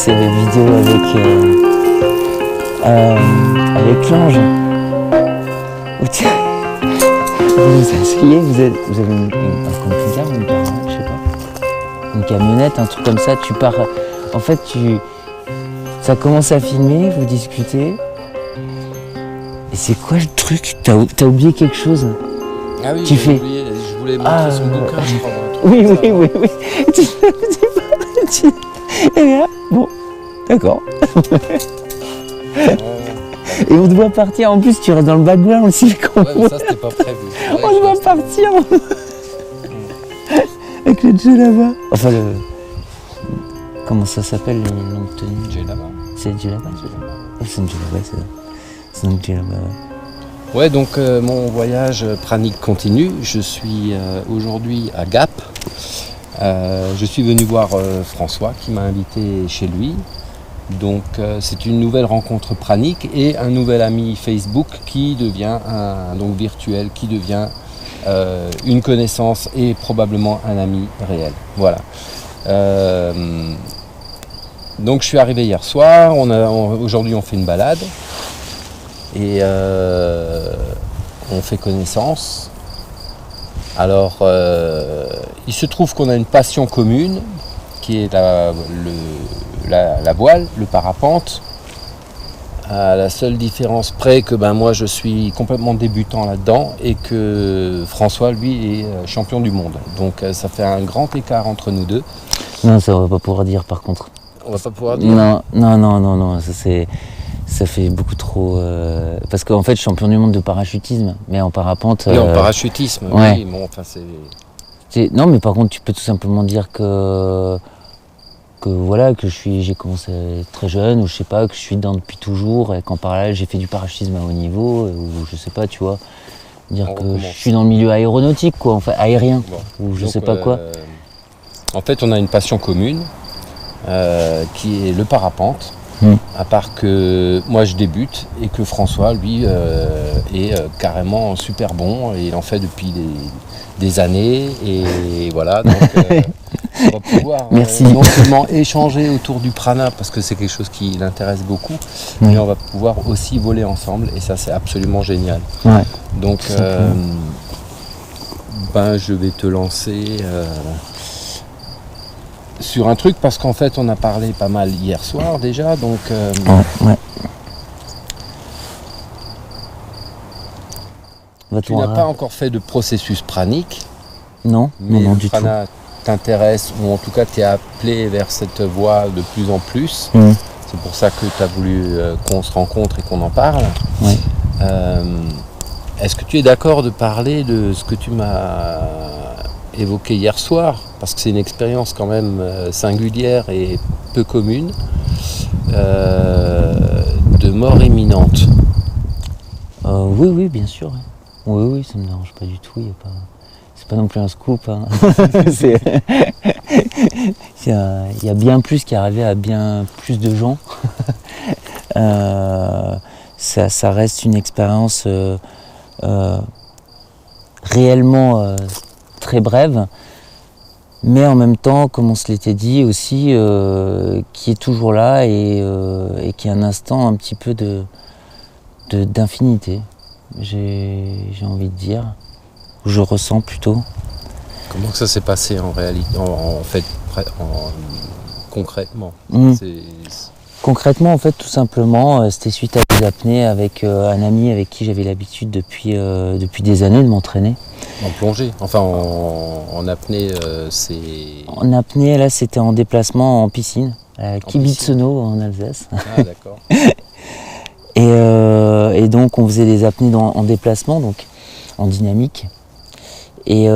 ces vidéos avec l'ange. Vous vous asseyez, vous avez un camping-car ou une caravane, je sais pas. Une camionnette, un truc comme ça, tu pars. En fait, ça commence à filmer, vous discutez. Et c'est quoi le truc? T'as oublié quelque chose? Ah oui, tu fais. Oublié, je voulais montrer son bouquin, je crois. Oui. Et là, bon, d'accord. Et on te voit partir, en plus tu restes dans le background aussi. Ouais, mais ça c'était pas prévu. On te voit partir avec le djellaba. Enfin comment ça s'appelle les longues tenues? Djellaba. C'est djellaba. C'est une djellaba, c'est ça. C'est une djellaba, ouais. Ouais, donc mon voyage pranique continue. Je suis aujourd'hui à Gap. Je suis venu voir François qui m'a invité chez lui. Donc c'est une nouvelle rencontre pranique et un nouvel ami Facebook qui devient donc virtuel, qui devient une connaissance et probablement un ami réel. Voilà. Donc je suis arrivé hier soir, aujourd'hui on fait une balade et on fait connaissance. Alors il se trouve qu'on a une passion commune qui est la voile, le parapente, à la seule différence près que moi je suis complètement débutant là-dedans et que François lui est champion du monde. Donc ça fait un grand écart entre nous deux. Non, ça on va pas pouvoir dire par contre. On va pas pouvoir dire. Non, ça fait beaucoup trop. Parce qu'en fait, champion du monde de parachutisme, mais en parapente. Oui, en parachutisme, ouais. oui, bon, enfin Non, mais par contre, tu peux tout simplement dire que voilà, que j'ai commencé très jeune, ou je sais pas, que je suis dedans depuis toujours, et qu'en parallèle j'ai fait du parachutisme à haut niveau, ou je sais pas, tu vois, dire que je suis dans le milieu aéronautique, quoi, enfin aérien, bon. Ou je sais pas quoi. En fait, on a une passion commune, qui est le parapente, à part que moi je débute, et que François, lui, est carrément super bon, et il en fait depuis des années, et voilà, donc on va pouvoir non seulement échanger autour du prana, parce que c'est quelque chose qui l'intéresse beaucoup, mais on va pouvoir aussi voler ensemble, et ça c'est absolument génial. Ouais. Donc je vais te lancer sur un truc, parce qu'en fait on a parlé pas mal hier soir déjà, donc ouais. Tu n'as pas encore fait de processus pranique. Non, mais non, le du prana t'intéresse, ou en tout cas tu es appelé vers cette voie de plus en plus. C'est pour ça que tu as voulu qu'on se rencontre et qu'on en parle. Oui. Est-ce que tu es d'accord de parler de ce que tu m'as évoqué hier soir, parce que c'est une expérience quand même singulière et peu commune, de mort imminente? Oui, bien sûr. Oui, ça me dérange pas du tout. C'est pas non plus un scoop. Hein. Il y a bien plus qui est arrivé à bien plus de gens. Ça reste une expérience réellement très brève, mais en même temps, comme on se l'était dit aussi, qui est toujours là et qui est un instant un petit peu d'infinité, j'ai envie de dire, ou je ressens plutôt. Comment ça s'est passé en réalité, concrètement? Concrètement, en fait, tout simplement, c'était suite à des apnées avec un ami avec qui j'avais l'habitude depuis des années de m'entraîner. En plongée, enfin en apnée, c'est... En apnée, là, c'était en déplacement en piscine, à Kibitsono en Alsace. Ah, d'accord. Et donc, on faisait des apnées en déplacement, donc en dynamique. Et en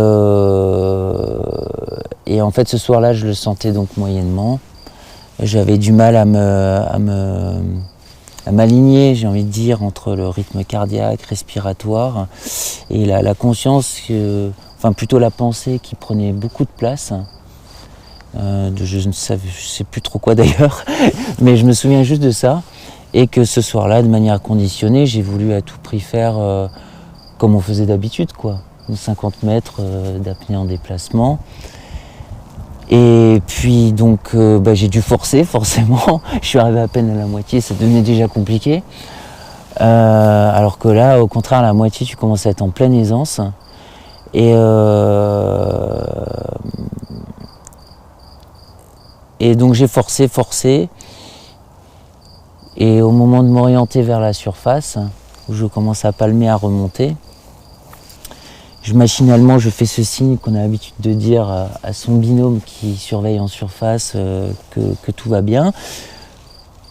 fait, ce soir-là, je le sentais donc moyennement. J'avais du mal à m'aligner, j'ai envie de dire, entre le rythme cardiaque, respiratoire et la conscience, plutôt la pensée qui prenait beaucoup de place. Je ne sais plus trop quoi d'ailleurs, mais je me souviens juste de ça. Et que ce soir-là, de manière conditionnée, j'ai voulu à tout prix faire comme on faisait d'habitude, quoi. 50 mètres d'apnée en déplacement. Et puis donc j'ai dû forcer forcément. Je suis arrivé à peine à la moitié, ça devenait déjà compliqué. Alors que là, au contraire, à la moitié, tu commences à être en pleine aisance. Et donc j'ai forcé. Et au moment de m'orienter vers la surface, où je commence à palmer, à remonter, machinalement, je fais ce signe qu'on a l'habitude de dire à son binôme qui surveille en surface que tout va bien.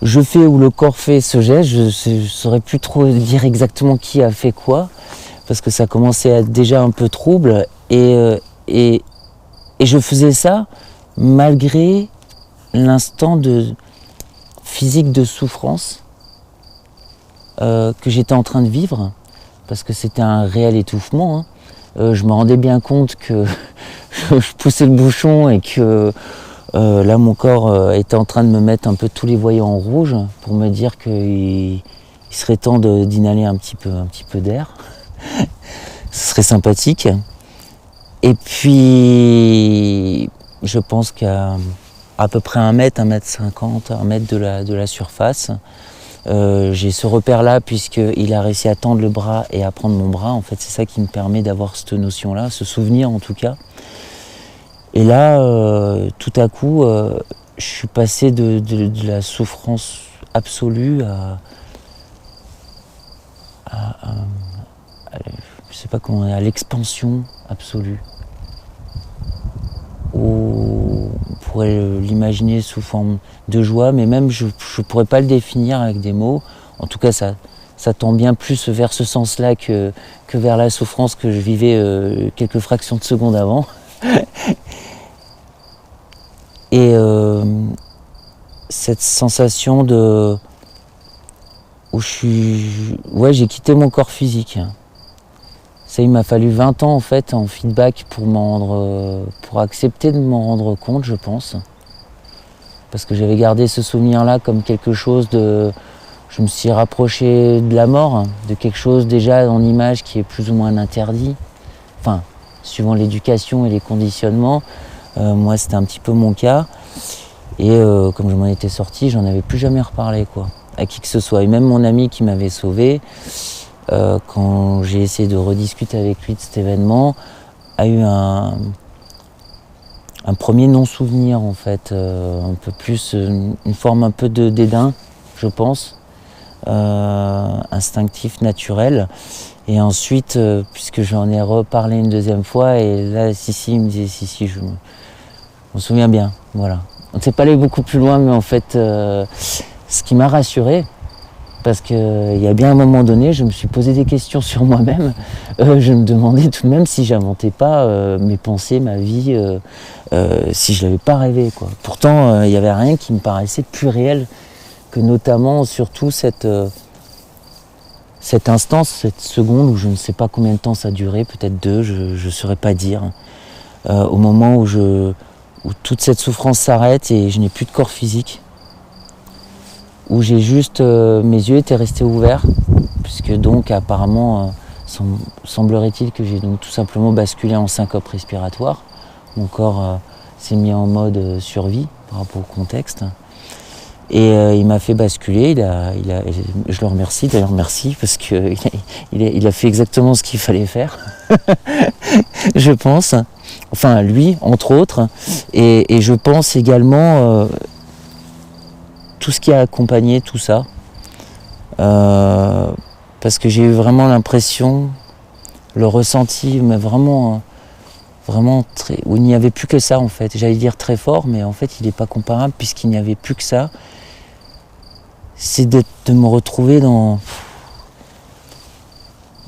Je fais ou le corps fait ce geste, je ne saurais plus trop dire exactement qui a fait quoi, parce que ça commençait à être déjà un peu trouble. Et je faisais ça malgré l'instant physique de souffrance que j'étais en train de vivre, parce que c'était un réel étouffement. Je me rendais bien compte que je poussais le bouchon et que là mon corps était en train de me mettre un peu tous les voyants en rouge pour me dire qu'il serait temps d'inhaler un petit peu d'air. Ce serait sympathique. Et puis je pense qu'à peu près 1 mètre, 1m50, 1 mètre de la surface, j'ai ce repère-là puisqu'il a réussi à tendre le bras et à prendre mon bras. En fait, c'est ça qui me permet d'avoir cette notion-là, ce souvenir en tout cas. Et là, tout à coup, je suis passé de la souffrance absolue je sais pas comment dire, à l'expansion absolue. On pourrait l'imaginer sous forme de joie, mais même je ne pourrais pas le définir avec des mots. En tout cas, ça tend bien plus vers ce sens-là que vers la souffrance que je vivais quelques fractions de seconde avant. Et cette sensation où j'ai quitté mon corps physique. Ça, il m'a fallu 20 ans en fait en feedback pour accepter de m'en rendre compte, je pense. Parce que j'avais gardé ce souvenir-là comme quelque chose de... Je me suis rapproché de la mort, de quelque chose déjà en image qui est plus ou moins interdit. Enfin, suivant l'éducation et les conditionnements, moi c'était un petit peu mon cas. Et comme je m'en étais sorti, j'en avais plus jamais reparlé quoi, à qui que ce soit. Et même mon ami qui m'avait sauvé, quand j'ai essayé de rediscuter avec lui de cet événement, a eu un premier non-souvenir en fait, un peu plus, une forme un peu de dédain, je pense, instinctif, naturel. Et ensuite, puisque j'en ai reparlé une deuxième fois, et là, il me disait, si, je me souviens bien, voilà. On ne s'est pas allé beaucoup plus loin, mais en fait, ce qui m'a rassuré, parce qu'il y a bien un moment donné, je me suis posé des questions sur moi-même. Je me demandais tout de même si j'inventais pas mes pensées, ma vie, si je l'avais pas rêvé, quoi. Pourtant, il n'y avait rien qui me paraissait plus réel que notamment, surtout, cette instance, cette seconde où je ne sais pas combien de temps ça a duré, peut-être 2, je ne saurais pas dire. Au moment où toute cette souffrance s'arrête et je n'ai plus de corps physique. Où j'ai juste, mes yeux étaient restés ouverts, puisque donc apparemment, semblerait-il que j'ai donc tout simplement basculé en syncope respiratoire. Mon corps s'est mis en mode survie par rapport au contexte. Et il m'a fait basculer, je le remercie, d'ailleurs merci, parce qu'il a fait exactement ce qu'il fallait faire, je pense. Enfin lui, entre autres, et je pense également... tout ce qui a accompagné tout ça, parce que j'ai eu vraiment l'impression, le ressenti, mais vraiment très, où il n'y avait plus que ça en fait. J'allais dire très fort, mais en fait il n'est pas comparable puisqu'il n'y avait plus que ça. C'est de me retrouver dans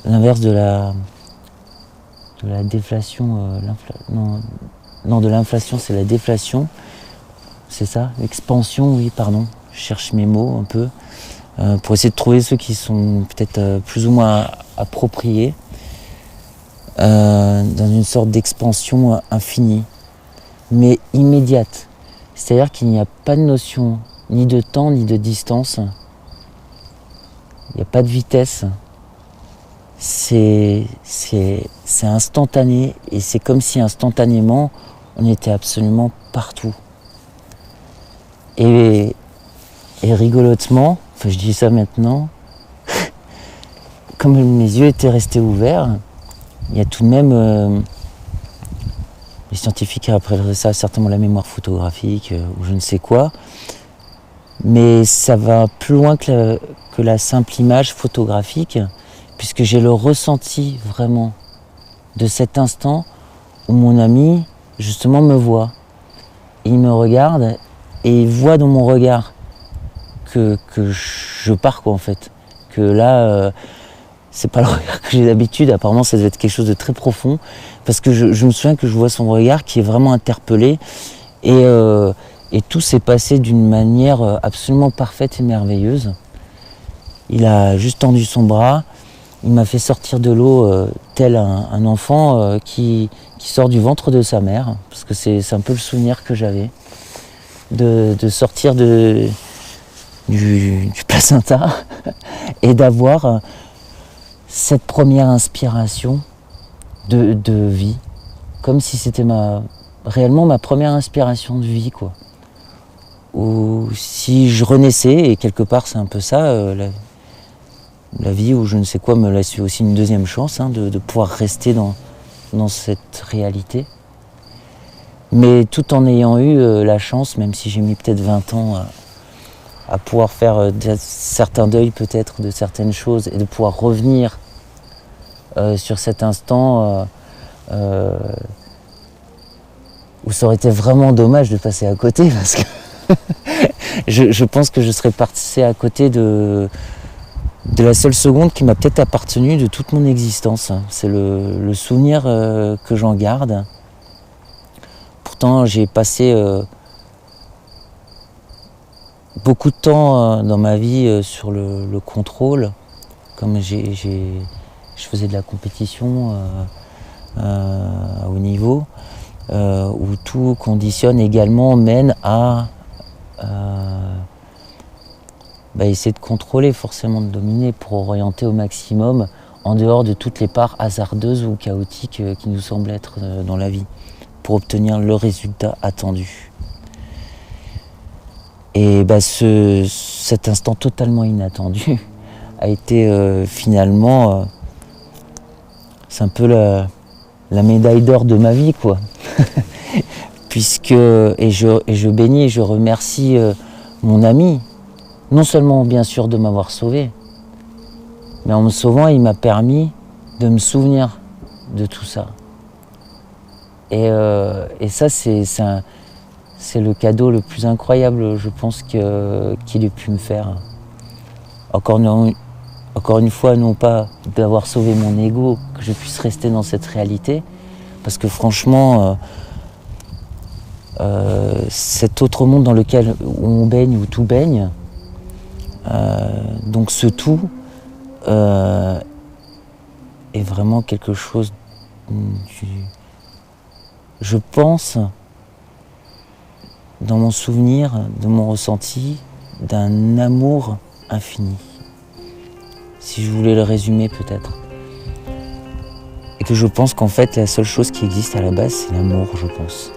l'inverse de la déflation, de l'inflation, c'est la déflation. C'est ça, l'expansion, oui, pardon. Je cherche mes mots un peu pour essayer de trouver ceux qui sont peut-être plus ou moins appropriés dans une sorte d'expansion infinie, mais immédiate. C'est-à-dire qu'il n'y a pas de notion ni de temps ni de distance. Il n'y a pas de vitesse. C'est instantané et c'est comme si instantanément on était absolument partout. Et rigolotement, enfin je dis ça maintenant, comme mes yeux étaient restés ouverts, il y a tout de même, les scientifiques appelleraient ça certainement la mémoire photographique ou je ne sais quoi, mais ça va plus loin que la simple image photographique, puisque j'ai le ressenti vraiment de cet instant où mon ami justement me voit. Il me regarde et il voit dans mon regard que je pars quoi en fait. Que là, c'est pas le regard que j'ai d'habitude, apparemment ça devait être quelque chose de très profond, parce que je me souviens que je vois son regard qui est vraiment interpellé et tout s'est passé d'une manière absolument parfaite et merveilleuse. Il a juste tendu son bras, il m'a fait sortir de l'eau tel un enfant qui sort du ventre de sa mère, parce que c'est un peu le souvenir que j'avais, de sortir du placenta et d'avoir cette première inspiration de vie, comme si c'était réellement ma première inspiration de vie, quoi. Ou si je renaissais, et quelque part c'est un peu ça, la vie ou je ne sais quoi me laisse aussi une deuxième chance de pouvoir rester dans cette réalité. Mais tout en ayant eu la chance, même si j'ai mis peut-être 20 ans à pouvoir faire certains deuils peut-être de certaines choses et de pouvoir revenir sur cet instant où ça aurait été vraiment dommage de passer à côté, parce que je pense que je serais passé à côté de la seule seconde qui m'a peut-être appartenu de toute mon existence. C'est le souvenir que j'en garde. Pourtant, j'ai passé beaucoup de temps dans ma vie sur le contrôle, comme je faisais de la compétition à haut niveau, où tout conditionne également, mène à essayer de contrôler, forcément de dominer pour orienter au maximum en dehors de toutes les parts hasardeuses ou chaotiques qui nous semblent être dans la vie, pour obtenir le résultat attendu. Et cet instant totalement inattendu a été finalement, c'est un peu la médaille d'or de ma vie, quoi. Puisque, et je bénis et je remercie mon ami, non seulement bien sûr de m'avoir sauvé, mais en me sauvant, il m'a permis de me souvenir de tout ça. Et ça, c'est le cadeau le plus incroyable, je pense, qu'il ait pu me faire. Encore une fois, non pas d'avoir sauvé mon ego, que je puisse rester dans cette réalité, parce que franchement, cet autre monde dans lequel on baigne, où tout baigne, donc ce tout est vraiment quelque chose je pense, dans mon souvenir, de mon ressenti, d'un amour infini. Si je voulais le résumer peut-être. Et que je pense qu'en fait, la seule chose qui existe à la base, c'est l'amour, je pense.